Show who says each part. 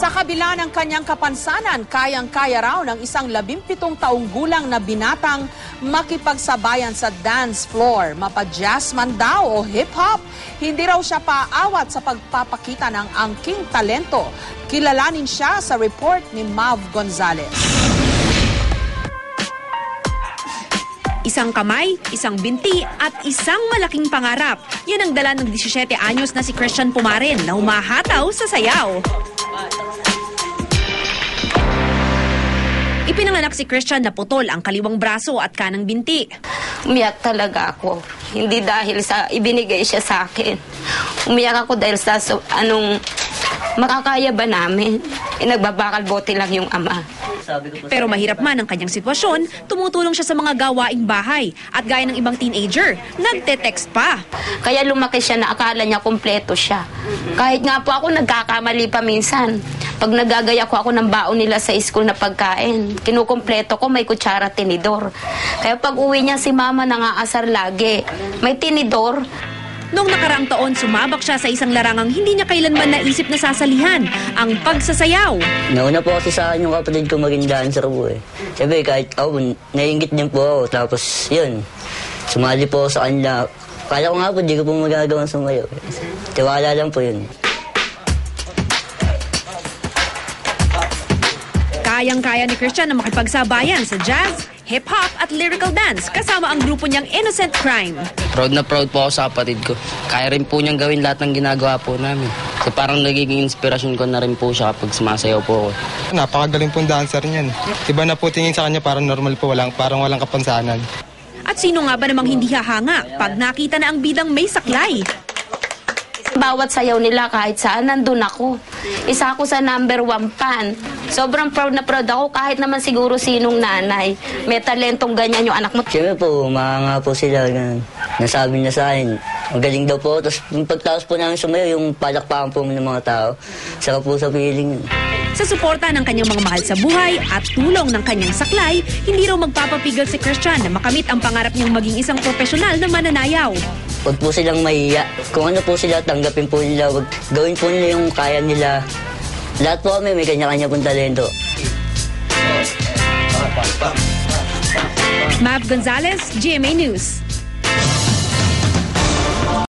Speaker 1: Sa kabila ng kanyang kapansanan, kayang-kaya raw ng isang 17 taong gulang na binatang makipagsabayan sa dance floor. Mapa-jazz man daw o hip-hop, hindi raw siya paawat sa pagpapakita ng angking talento. Kilalanin siya sa report ni Mav Gonzalez.
Speaker 2: Isang kamay, isang binti at isang malaking pangarap. Yan ang dala ng 17 anyos na si Christian Pumarin na humahataw sa sayaw. Ipinanganak si Christian na putol ang kaliwang braso at kanang binti.
Speaker 3: Umiyak talaga ako. Hindi dahil sa ibinigay siya sa akin. Umiyak ako dahil sa makakaya ba namin? Nagbabakal bote lang yung ama.
Speaker 2: Pero mahirap man ang kanyang sitwasyon, tumutulong siya sa mga gawaing bahay. At gaya ng ibang teenager, nagte-text pa.
Speaker 3: Kaya lumaki siya na akala niya kumpleto siya. Kahit nga po ako nagkakamali pa minsan. Pag nagagaya ko ako ng baon nila sa school na pagkain, kinukumpleto ko may kutsara tinidor. Kaya pag uwi niya si mama nangaasar lagi, may tinidor.
Speaker 2: Noong nakaraang taon, sumabak siya sa isang larangang hindi niya kailanman naisip na sasalihan, ang pagsasayaw.
Speaker 4: Nauna po kasi sa akin yung kapatid ko maging dancer po eh. Sabi kahit ako, naiingit din po ako. Tapos yun, sumali po ako sa kanila. Kala ko nga po, di ko po magagawang sumayaw. Tiwala lang po yun.
Speaker 2: Kayang-kaya ni Christian na makipagsabayan sa jazz, hip-hop at lyrical dance kasama ang grupo niyang Innocent Crime.
Speaker 5: Proud na proud po ako sa kapatid ko. Kaya rin po niyang gawin lahat ng ginagawa po namin. So parang nagiging inspirasyon ko na rin po siya kapag sumasayaw po ako.
Speaker 6: Napakagaling pong dancer niyan. Iba na po tingin sa kanya parang normal po, parang walang kapansanan.
Speaker 2: At sino nga ba namang hindi hahanga pag nakita na ang bidang may saklay?
Speaker 3: Bawat sayaw nila kahit saan, nandun ako. Isa ako sa #1 fan. Sobrang proud na proud ako kahit naman siguro sinong nanay. May talentong ganyan yung anak mo.
Speaker 4: Siyempre po, mga po sila. Ganun. Nasabi niya sa akin, magaling daw po. Tapos pagtapos po namin sumayaw, yung palakpakan po ng mga tao. Saka po sa feeling yun.
Speaker 2: Sa suporta ng kanyang mga mahal sa buhay at tulong ng kanyang saklay, hindi raw magpapapigil si Christian na makamit ang pangarap niyang maging isang profesional na mananayaw.
Speaker 4: Huwag po silang mahiya. Kung ano po sila, tanggapin po nila. Gawin po nila yung kaya nila. Lahat po kami may kanya-kanya pong talento.
Speaker 2: Mav Gonzalez, GMA News.